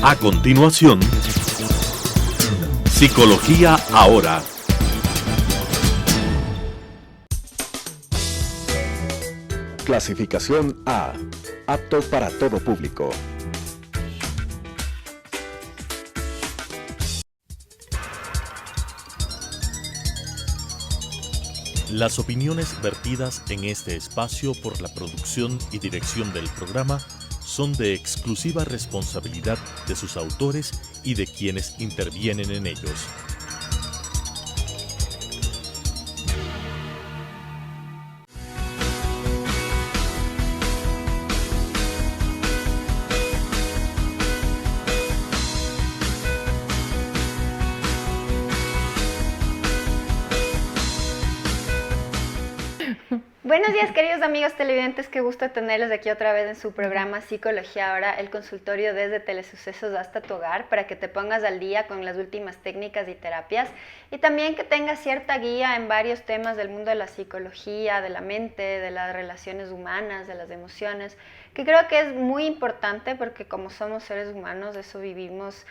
A continuación, Psicología Ahora. Clasificación A. Apto para todo público. Las opiniones vertidas en este espacio por la producción y dirección del programa son de exclusiva responsabilidad de sus autores y de quienes intervienen en ellos. Buenos días, queridos amigos televidentes, qué gusto tenerlos aquí otra vez en su programa Psicología Ahora, el consultorio desde Telesucesos hasta tu hogar, para que te pongas al día con las últimas técnicas y terapias y también que tengas cierta guía en varios temas del mundo de la psicología, de la mente, de las relaciones humanas, de las emociones, que creo que es muy importante porque como somos seres humanos, eso vivimos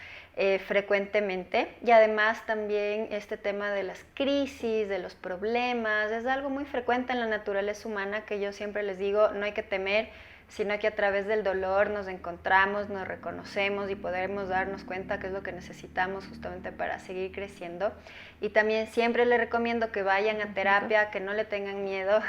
frecuentemente, y además también este tema de las crisis, de los problemas, es algo muy frecuente en la naturaleza humana que yo siempre les digo, no hay que temer, sino que a través del dolor nos encontramos, nos reconocemos y podemos darnos cuenta qué es lo que necesitamos justamente para seguir creciendo. Y también siempre les recomiendo que vayan a terapia, que no le tengan miedo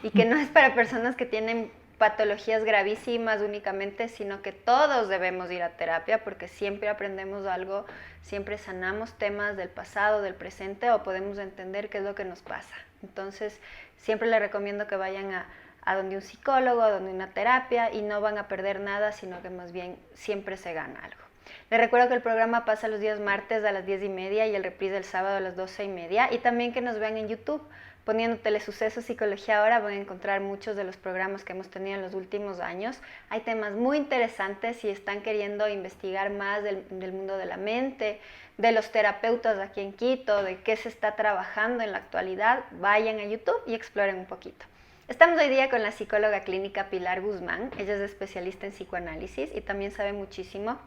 y que no es para personas que tienen patologías gravísimas únicamente, sino que todos debemos ir a terapia porque siempre aprendemos algo, siempre sanamos temas del pasado, del presente, o podemos entender qué es lo que nos pasa. Entonces, siempre les recomiendo que vayan a donde un psicólogo, a donde una terapia, y no van a perder nada, sino que más bien siempre se gana algo. Les recuerdo que el programa pasa los días martes a las 10:30 y el reprise el sábado a las 12:30, y también que nos vean en YouTube. Poniendo Telesucesos Psicología Ahora van a encontrar muchos de los programas que hemos tenido en los últimos años. Hay temas muy interesantes si están queriendo investigar más del mundo de la mente, de los terapeutas aquí en Quito, de qué se está trabajando en la actualidad. Vayan a YouTube y exploren un poquito. Estamos hoy día con la psicóloga clínica Pilar Guzmán. Ella es especialista en psicoanálisis y también sabe muchísimo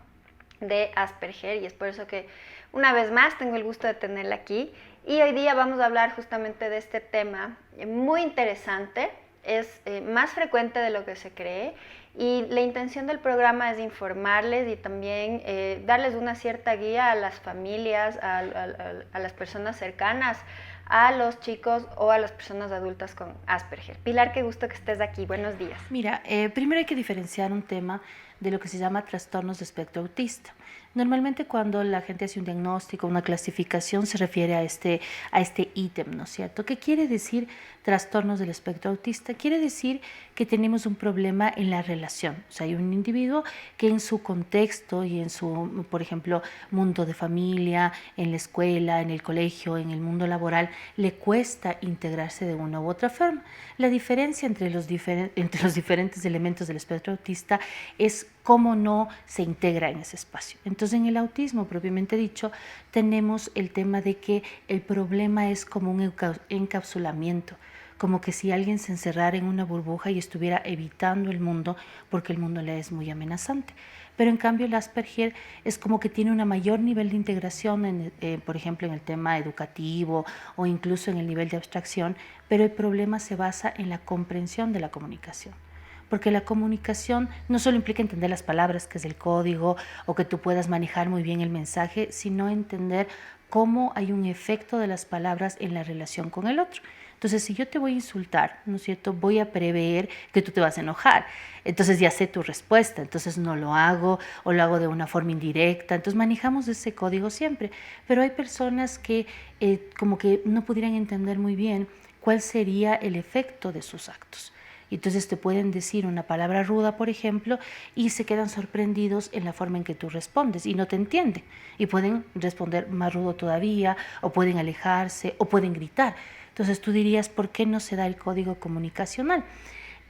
de Asperger, y es por eso que una vez más tengo el gusto de tenerla aquí. Y hoy día vamos a hablar justamente de este tema muy interesante, es más frecuente de lo que se cree, y la intención del programa es informarles y también darles una cierta guía a las familias, a las personas cercanas, a los chicos o a las personas adultas con Asperger. Pilar, qué gusto que estés aquí, buenos días. Mira, primero hay que diferenciar un tema de lo que se llama trastornos de espectro autista. Normalmente cuando la gente hace un diagnóstico, una clasificación, se refiere a este ítem, ¿no es cierto? ¿Qué quiere decir trastornos del espectro autista? Quiere decir que tenemos un problema en la relación. O sea, hay un individuo que en su contexto y en su, por ejemplo, mundo de familia, en la escuela, en el colegio, en el mundo laboral, le cuesta integrarse de una u otra forma. La diferencia entre los diferentes elementos del espectro autista es cómo no se integra en ese espacio. Entonces, en el autismo, propiamente dicho, tenemos el tema de que el problema es como un encapsulamiento, como que si alguien se encerrara en una burbuja y estuviera evitando el mundo porque el mundo le es muy amenazante. Pero en cambio el Asperger es como que tiene un mayor nivel de integración, por ejemplo, en el tema educativo o incluso en el nivel de abstracción, pero el problema se basa en la comprensión de la comunicación. Porque la comunicación no solo implica entender las palabras, que es el código, o que tú puedas manejar muy bien el mensaje, sino entender cómo hay un efecto de las palabras en la relación con el otro. Entonces, si yo te voy a insultar, ¿no es cierto?, voy a prever que tú te vas a enojar. Entonces ya sé tu respuesta, entonces no lo hago o lo hago de una forma indirecta. Entonces manejamos ese código siempre. Pero hay personas que como que no pudieran entender muy bien cuál sería el efecto de sus actos. Entonces te pueden decir una palabra ruda, por ejemplo, y se quedan sorprendidos en la forma en que tú respondes y no te entienden. Y pueden responder más rudo todavía, o pueden alejarse, o pueden gritar. Entonces tú dirías, ¿por qué no se da el código comunicacional?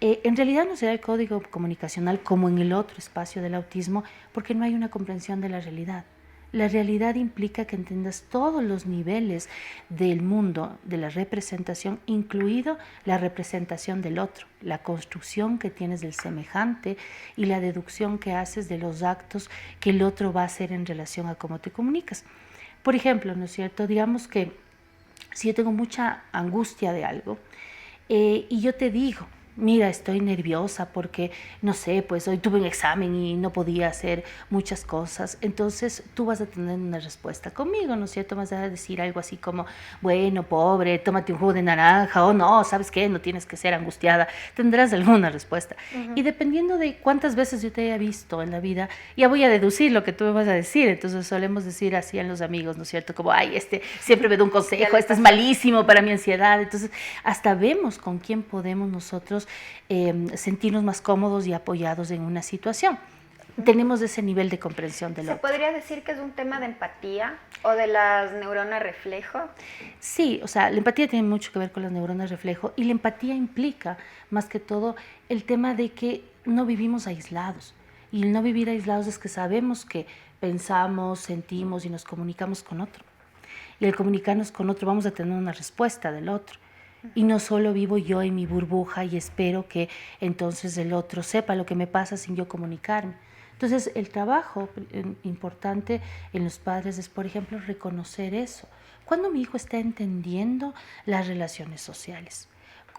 En realidad no se da el código comunicacional como en el otro espacio del autismo, porque no hay una comprensión de la realidad. La realidad implica que entiendas todos los niveles del mundo, de la representación, incluido la representación del otro, la construcción que tienes del semejante y la deducción que haces de los actos que el otro va a hacer en relación a cómo te comunicas. Por ejemplo, ¿no es cierto? Digamos que si yo tengo mucha angustia de algo y yo te digo, mira, estoy nerviosa porque, no sé, pues hoy tuve un examen y no podía hacer muchas cosas. Entonces tú vas a tener una respuesta conmigo, ¿no es cierto? Vas a decir algo así como, bueno, pobre, tómate un jugo de naranja, o no, ¿sabes qué? No tienes que ser angustiada. Tendrás alguna respuesta. Y dependiendo de cuántas veces yo te haya visto en la vida, ya voy a deducir lo que tú me vas a decir. Entonces solemos decir así a los amigos, ¿no es cierto? Como, ay, este siempre me da un consejo, este es malísimo para mi ansiedad. Entonces hasta vemos con quién podemos nosotros sentirnos más cómodos y apoyados en una situación. Tenemos ese nivel de comprensión del otro. ¿Se podría decir que es un tema de empatía o de las neuronas reflejo? Sí, o sea, la empatía tiene mucho que ver con las neuronas reflejo y la empatía implica, más que todo, el tema de que no vivimos aislados. Y el no vivir aislados es que sabemos que pensamos, sentimos y nos comunicamos con otro. Y al comunicarnos con otro vamos a tener una respuesta del otro. Y no solo vivo yo en mi burbuja y espero que entonces el otro sepa lo que me pasa sin yo comunicarme. Entonces, el trabajo importante en los padres es, por ejemplo, reconocer eso. Cuando mi hijo está entendiendo las relaciones sociales.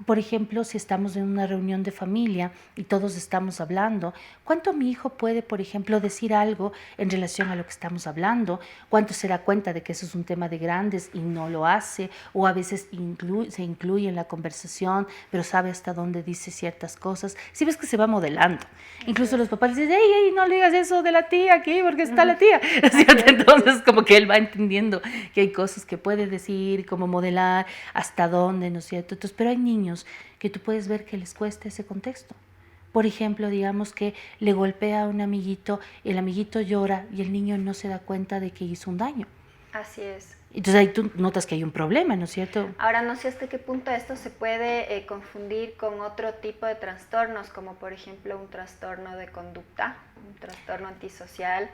Por ejemplo, si estamos en una reunión de familia y todos estamos hablando, ¿cuánto mi hijo puede, por ejemplo, decir algo en relación a lo que estamos hablando? ¿Cuánto se da cuenta de que eso es un tema de grandes y no lo hace? O a veces se incluye en la conversación, pero sabe hasta dónde dice ciertas cosas. Si ves que se va modelando. Incluso los papás dicen, hey, no le digas eso de la tía aquí porque está la tía. ¿Cierto? Entonces, como que él va entendiendo que hay cosas que puede decir, cómo modelar, hasta dónde, ¿no es cierto? Entonces, pero hay niños que tú puedes ver que les cuesta ese contexto. Por ejemplo, digamos que le golpea a un amiguito, el amiguito llora y el niño no se da cuenta de que hizo un daño. Así es. Entonces ahí tú notas que hay un problema, ¿no es cierto? Ahora, no sé hasta qué punto esto se puede confundir con otro tipo de trastornos, como por ejemplo un trastorno de conducta, un trastorno antisocial,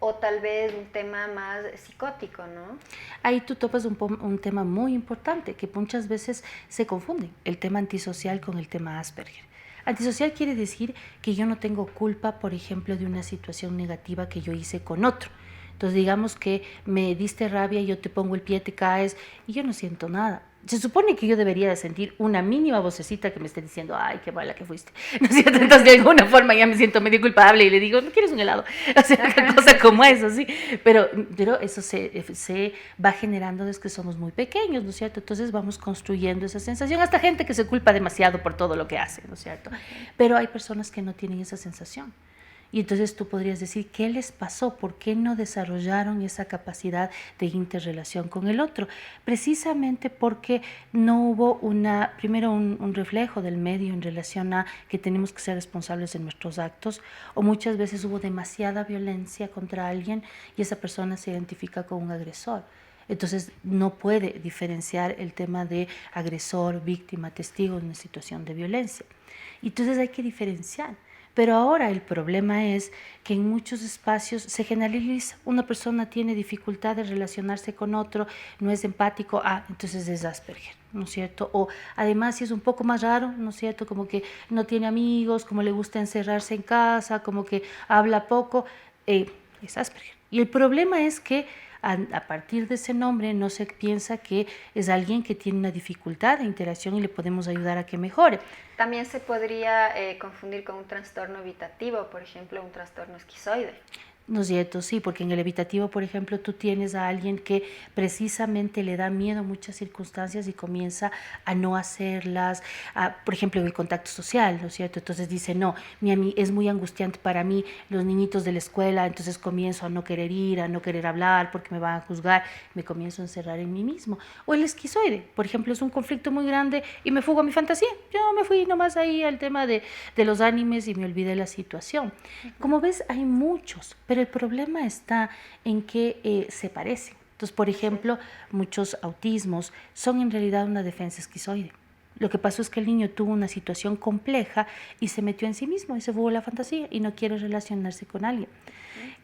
o tal vez un tema más psicótico, ¿no? Ahí tú topas un tema muy importante que muchas veces se confunde, el tema antisocial con el tema Asperger. Antisocial quiere decir que yo no tengo culpa, por ejemplo, de una situación negativa que yo hice con otro. Entonces digamos que me diste rabia, yo te pongo el pie, te caes y yo no siento nada. Se supone que yo debería de sentir una mínima vocecita que me esté diciendo, ay, qué mala que fuiste, ¿no es cierto? Entonces de alguna forma ya me siento medio culpable y le digo, ¿no quieres un helado? O sea, una cosa como eso, ¿sí? Pero eso se va generando desde que somos muy pequeños, ¿no es cierto? Entonces vamos construyendo esa sensación, hasta gente que se culpa demasiado por todo lo que hace, ¿no es cierto? Pero hay personas que no tienen esa sensación. Y entonces tú podrías decir, ¿qué les pasó? ¿Por qué no desarrollaron esa capacidad de interrelación con el otro? Precisamente porque no hubo primero un reflejo del medio en relación a que tenemos que ser responsables de nuestros actos, o muchas veces hubo demasiada violencia contra alguien y esa persona se identifica con un agresor. Entonces no puede diferenciar el tema de agresor, víctima, testigo en una situación de violencia. Y entonces hay que diferenciar. Pero ahora el problema es que en muchos espacios se generaliza. Una persona tiene dificultad de relacionarse con otro, no es empático, entonces es Asperger, ¿no es cierto? O además si es un poco más raro, ¿no es cierto? Como que no tiene amigos, como le gusta encerrarse en casa, como que habla poco, es Asperger. Y el problema es que a partir de ese nombre no se piensa que es alguien que tiene una dificultad de interacción y le podemos ayudar a que mejore. También se podría confundir con un trastorno evitativo, por ejemplo, un trastorno esquizoide. ¿No es cierto? Sí, porque en el evitativo, por ejemplo, tú tienes a alguien que precisamente le da miedo a muchas circunstancias y comienza a no hacerlas, por ejemplo, en el contacto social, ¿no es cierto? Entonces dice, no, es muy angustiante para mí los niñitos de la escuela, entonces comienzo a no querer ir, a no querer hablar porque me van a juzgar, me comienzo a encerrar en mí mismo. O el esquizoide, por ejemplo, es un conflicto muy grande y me fugo a mi fantasía. Yo me fui nomás ahí al tema de los animes y me olvidé la situación. Como ves, hay muchos, pero el problema está en que se parecen. Entonces, por ejemplo, muchos autismos son en realidad una defensa esquizoide. Lo que pasó es que el niño tuvo una situación compleja y se metió en sí mismo y se fugó la fantasía y no quiere relacionarse con alguien.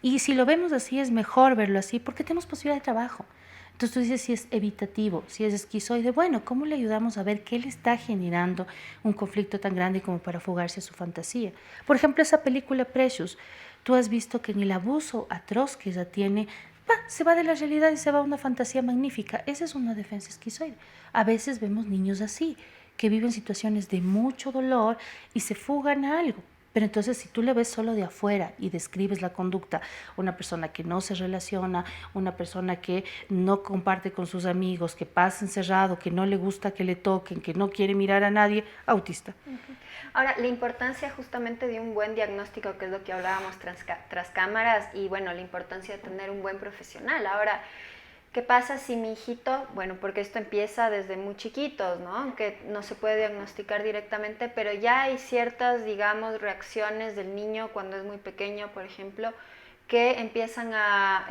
Y si lo vemos así, es mejor verlo así porque tenemos posibilidad de trabajo. Entonces tú dices si es evitativo, si es esquizoide, bueno, ¿cómo le ayudamos a ver qué le está generando un conflicto tan grande como para fugarse a su fantasía? Por ejemplo, esa película Precious, tú has visto que en el abuso atroz que ella tiene, se va de la realidad y se va a una fantasía magnífica. Esa es una defensa esquizoide. A veces vemos niños así, que viven situaciones de mucho dolor y se fugan a algo. Pero entonces si tú le ves solo de afuera y describes la conducta, una persona que no se relaciona, una persona que no comparte con sus amigos, que pasa encerrado, que no le gusta que le toquen, que no quiere mirar a nadie, autista. Ahora, la importancia justamente de un buen diagnóstico, que es lo que hablábamos tras cámaras, y bueno, la importancia de tener un buen profesional. Ahora, ¿qué pasa si mi hijito, bueno, porque esto empieza desde muy chiquitos, ¿no? Aunque no se puede diagnosticar directamente, pero ya hay ciertas, digamos, reacciones del niño cuando es muy pequeño, por ejemplo, que empiezan a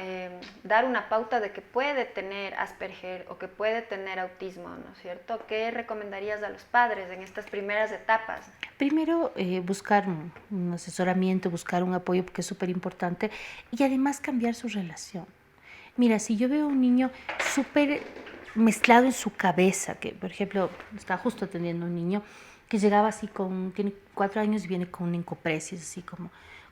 dar una pauta de que puede tener Asperger o que puede tener autismo, ¿no es cierto? ¿Qué recomendarías a los padres en estas primeras etapas? Primero, buscar un asesoramiento, buscar un apoyo, porque es súper importante, y además cambiar su relación. Mira, si yo veo un niño súper mezclado en su cabeza, que por ejemplo, está justo atendiendo a un niño que llegaba así tiene 4 años y viene con una encopresis, así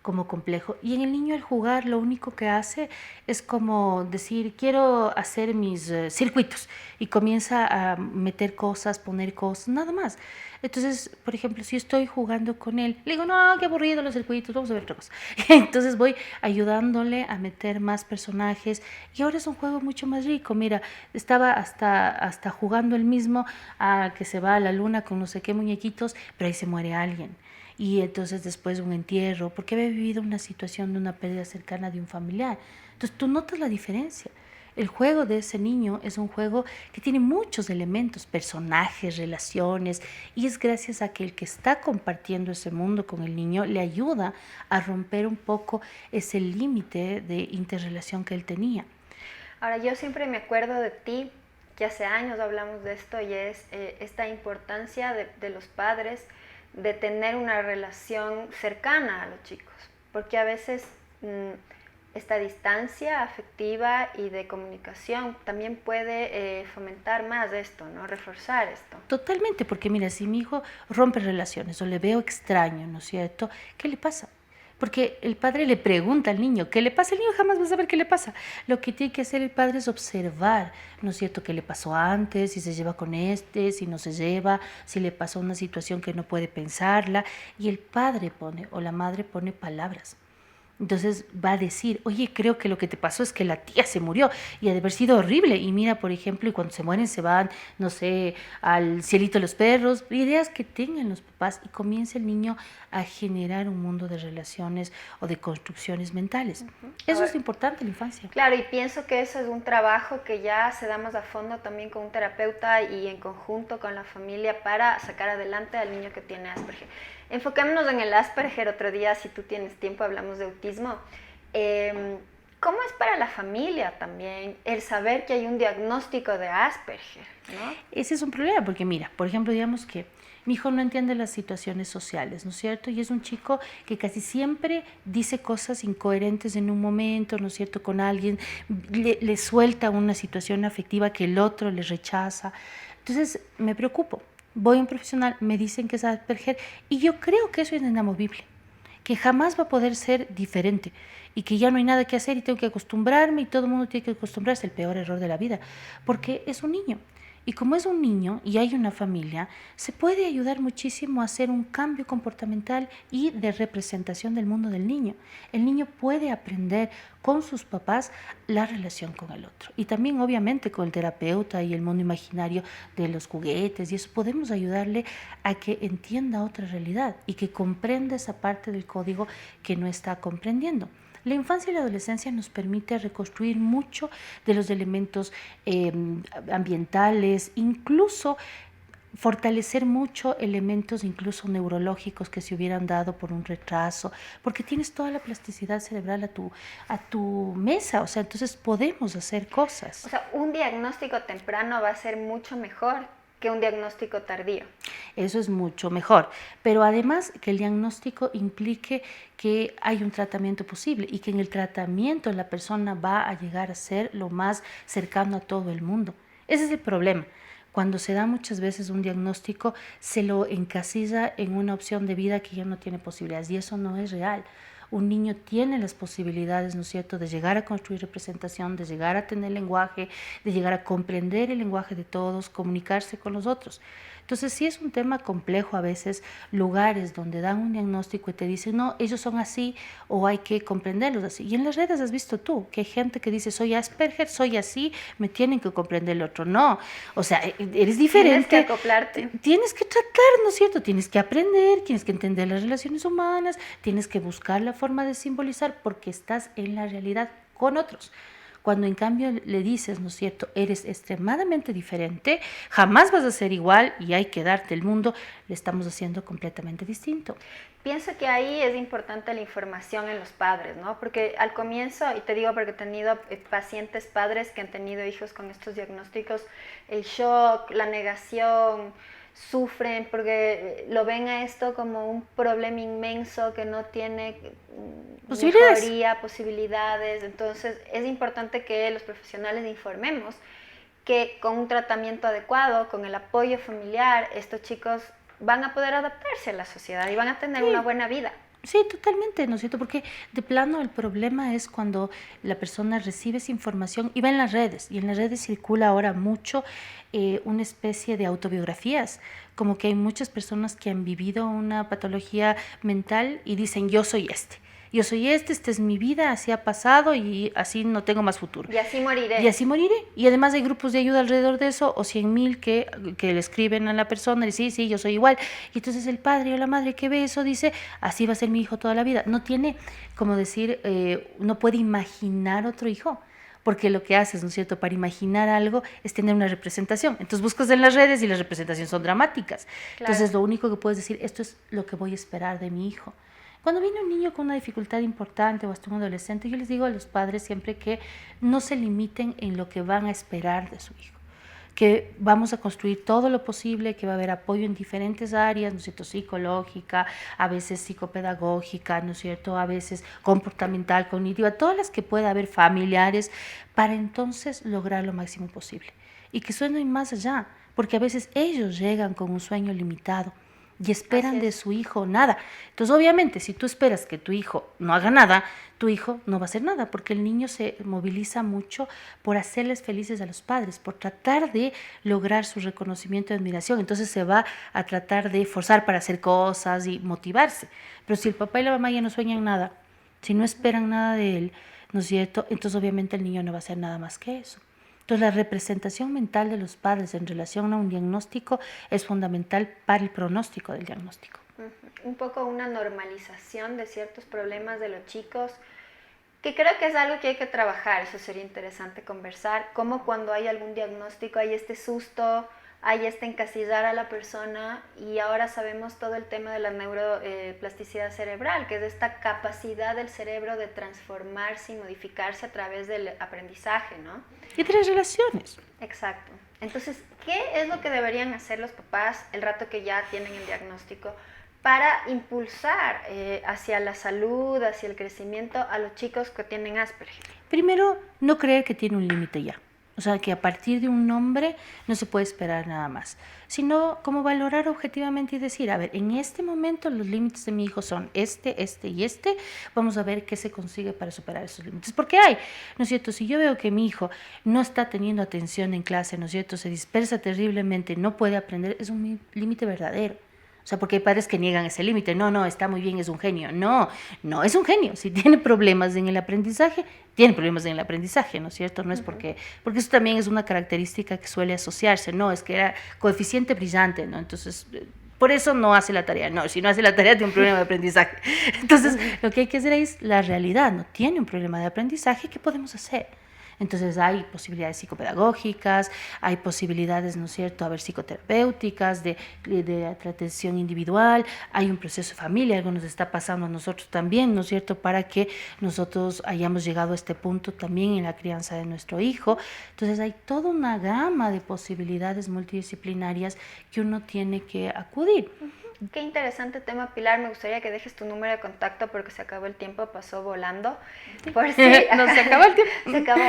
como complejo. Y en el niño al jugar lo único que hace es como decir, quiero hacer mis circuitos, y comienza a meter cosas, poner cosas, nada más. Entonces, por ejemplo, si estoy jugando con él, le digo, no, qué aburrido los circuitos, vamos a ver otra cosa. Entonces voy ayudándole a meter más personajes y ahora es un juego mucho más rico. Mira, estaba hasta jugando el mismo a que se va a la luna con no sé qué muñequitos, pero ahí se muere alguien. Y entonces después un entierro, porque había vivido una situación de una pérdida cercana de un familiar. Entonces tú notas la diferencia. El juego de ese niño es un juego que tiene muchos elementos, personajes, relaciones, y es gracias a que el que está compartiendo ese mundo con el niño le ayuda a romper un poco ese límite de interrelación que él tenía. Ahora, yo siempre me acuerdo de ti, que hace años hablamos de esto, y es esta importancia de los padres de tener una relación cercana a los chicos, porque a veces esta distancia afectiva y de comunicación también puede fomentar más esto, ¿no? Reforzar esto. Totalmente, porque mira, si mi hijo rompe relaciones o le veo extraño, ¿no es cierto? ¿Qué le pasa? Porque el padre le pregunta al niño, ¿qué le pasa? El niño jamás va a saber qué le pasa. Lo que tiene que hacer el padre es observar, ¿no es cierto?, qué le pasó antes, si se lleva con si no se lleva, si le pasó una situación que no puede pensarla. Y el padre pone, o la madre pone palabras. Entonces va a decir, oye, creo que lo que te pasó es que la tía se murió y ha de haber sido horrible. Y mira, por ejemplo, y cuando se mueren se van, no sé, al cielito de los perros. Ideas que tengan los papás y comienza el niño a generar un mundo de relaciones o de construcciones mentales. Eso es importante en la infancia. Claro, y pienso que eso es un trabajo que ya se da más a fondo también con un terapeuta y en conjunto con la familia para sacar adelante al niño que tiene Asperger. Enfoquémonos en el Asperger otro día, si tú tienes tiempo, hablamos de autismo. ¿Cómo es para la familia también el saber que hay un diagnóstico de Asperger, ¿no? Ese es un problema, porque mira, por ejemplo, digamos que mi hijo no entiende las situaciones sociales, ¿no es cierto? Y es un chico que casi siempre dice cosas incoherentes en un momento, ¿no es cierto? Con alguien, le suelta una situación afectiva que el otro le rechaza. Entonces me preocupo. Voy a un profesional, me dicen que es Asperger y yo creo que eso es inamovible, que jamás va a poder ser diferente y que ya no hay nada que hacer y tengo que acostumbrarme y todo el mundo tiene que acostumbrarse, el peor error de la vida, porque es un niño. Y como es un niño y hay una familia, se puede ayudar muchísimo a hacer un cambio comportamental y de representación del mundo del niño. El niño puede aprender con sus papás la relación con el otro. Y también obviamente con el terapeuta y el mundo imaginario de los juguetes y eso podemos ayudarle a que entienda otra realidad y que comprenda esa parte del código que no está comprendiendo. La infancia y la adolescencia nos permite reconstruir mucho de los elementos ambientales, incluso fortalecer mucho elementos incluso neurológicos que se hubieran dado por un retraso, porque tienes toda la plasticidad cerebral a tu mesa, o sea, entonces podemos hacer cosas. O sea, un diagnóstico temprano va a ser mucho mejor que un diagnóstico tardío. Eso es mucho mejor. Pero además que el diagnóstico implique que hay un tratamiento posible y que en el tratamiento la persona va a llegar a ser lo más cercano a todo el mundo. Ese es el problema. Cuando se da muchas veces un diagnóstico, se lo encasilla en una opción de vida que ya no tiene posibilidades y eso no es real. Un niño tiene las posibilidades, ¿no es cierto?, de llegar a construir representación, de llegar a tener lenguaje, de llegar a comprender el lenguaje de todos, comunicarse con los otros. Entonces, sí es un tema complejo a veces, lugares donde dan un diagnóstico y te dicen, no, ellos son así o hay que comprenderlos así. Y en las redes has visto tú que hay gente que dice, soy Asperger, soy así, me tienen que comprender el otro. No, o sea, eres diferente. Tienes que acoplarte. Tienes que tratar, ¿no es cierto? Tienes que aprender, tienes que entender las relaciones humanas, tienes que buscar la forma de simbolizar porque estás en la realidad con otros. Cuando en cambio le dices, ¿no es cierto?, eres extremadamente diferente, jamás vas a ser igual y hay que darte el mundo, le estamos haciendo completamente distinto. Pienso que ahí es importante la información en los padres, ¿no? Porque al comienzo, y te digo porque he tenido pacientes padres que han tenido hijos con estos diagnósticos, el shock, la negación, sufren porque lo ven a esto como un problema inmenso que no tiene mejoría, posibilidades. Entonces es importante que los profesionales informemos que con un tratamiento adecuado, con el apoyo familiar, estos chicos van a poder adaptarse a la sociedad y van a tener una buena vida. Sí, totalmente, ¿no es cierto? Porque de plano el problema es cuando la persona recibe esa información y va en las redes, y en las redes circula ahora mucho una especie de autobiografías, como que hay muchas personas que han vivido una patología mental y dicen, yo soy este, esta es mi vida, así ha pasado y así no tengo más futuro. Y así moriré. Y así moriré. Y además hay grupos de ayuda alrededor de eso, o 100,000 que le escriben a la persona y dicen, sí, yo soy igual. Y entonces el padre o la madre que ve eso dice, así va a ser mi hijo toda la vida. No tiene, como decir, no puede imaginar otro hijo. Porque lo que haces, ¿no es cierto?, para imaginar algo es tener una representación. Entonces buscas en las redes y las representaciones son dramáticas. Claro. Entonces lo único que puedes decir, esto es lo que voy a esperar de mi hijo. Cuando viene un niño con una dificultad importante o hasta un adolescente, yo les digo a los padres siempre que no se limiten en lo que van a esperar de su hijo, que vamos a construir todo lo posible, que va a haber apoyo en diferentes áreas, ¿no es cierto?, psicológica, a veces psicopedagógica, ¿no es cierto?, a veces comportamental, cognitiva, todas las que pueda haber, familiares, para entonces lograr lo máximo posible. Y que suenen más allá, porque a veces ellos llegan con un sueño limitado y esperan de su hijo nada. Entonces, obviamente, si tú esperas que tu hijo no haga nada, tu hijo no va a hacer nada, porque el niño se moviliza mucho por hacerles felices a los padres, por tratar de lograr su reconocimiento y admiración. Entonces se va a tratar de forzar para hacer cosas y motivarse. Pero si el papá y la mamá ya no sueñan nada, si no esperan nada de él, ¿no es cierto?, entonces obviamente el niño no va a hacer nada más que eso. Entonces, la representación mental de los padres en relación a un diagnóstico es fundamental para el pronóstico del diagnóstico. Un poco una normalización de ciertos problemas de los chicos, que creo que es algo que hay que trabajar. Eso sería interesante conversar, cómo cuando hay algún diagnóstico hay este susto, hay este encasillar a la persona, y ahora sabemos todo el tema de la neuroplasticidad cerebral, que es esta capacidad del cerebro de transformarse y modificarse a través del aprendizaje, ¿no? Y de las relaciones. Exacto. Entonces, ¿qué es lo que deberían hacer los papás el rato que ya tienen el diagnóstico para impulsar hacia la salud, hacia el crecimiento a los chicos que tienen Asperger? Primero, no creer que tiene un límite ya. O sea, que a partir de un nombre no se puede esperar nada más, sino como valorar objetivamente y decir, a ver, en este momento los límites de mi hijo son este y este, vamos a ver qué se consigue para superar esos límites. Porque hay, ¿no es cierto?, si yo veo que mi hijo no está teniendo atención en clase, ¿no es cierto?, se dispersa terriblemente, no puede aprender, es un límite verdadero. O sea, porque hay padres que niegan ese límite. No, está muy bien, es un genio. No es un genio. Si tiene problemas en el aprendizaje, tiene problemas en el aprendizaje, ¿no es cierto? No es porque eso también es una característica que suele asociarse. No, es que era coeficiente brillante, ¿no? Entonces, por eso no hace la tarea. No, si no hace la tarea, tiene un problema de aprendizaje. Entonces, lo que hay que hacer es la realidad. No tiene un problema de aprendizaje, ¿qué podemos hacer? Entonces hay posibilidades psicopedagógicas, hay posibilidades, ¿no es cierto?, a ver, psicoterapéuticas, de atención individual, hay un proceso de familia, algo nos está pasando a nosotros también, ¿no es cierto?, para que nosotros hayamos llegado a este punto también en la crianza de nuestro hijo. Entonces hay toda una gama de posibilidades multidisciplinarias que uno tiene que acudir. Qué interesante tema, Pilar. Me gustaría que dejes tu número de contacto porque se acabó el tiempo, pasó volando. Por si No, se acabó el tiempo. se acabó.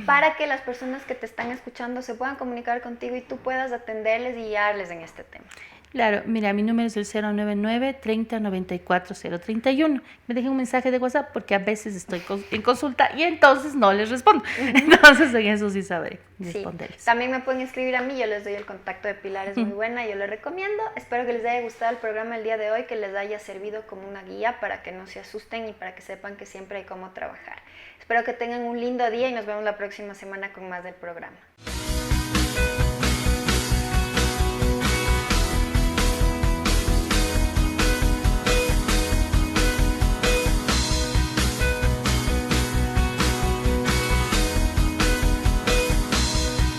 Para que las personas que te están escuchando se puedan comunicar contigo y tú puedas atenderles y guiarles en este tema. Claro, mira, mi número es el 099 30 94 031. Me dejen un mensaje de WhatsApp porque a veces estoy en consulta y entonces no les respondo. Entonces en eso sí sabré responderles. Sí. También me pueden escribir a mí, yo les doy el contacto de Pilar, es muy buena, yo les recomiendo. Espero que les haya gustado el programa el día de hoy, que les haya servido como una guía para que no se asusten y para que sepan que siempre hay cómo trabajar. Espero que tengan un lindo día y nos vemos la próxima semana con más del programa.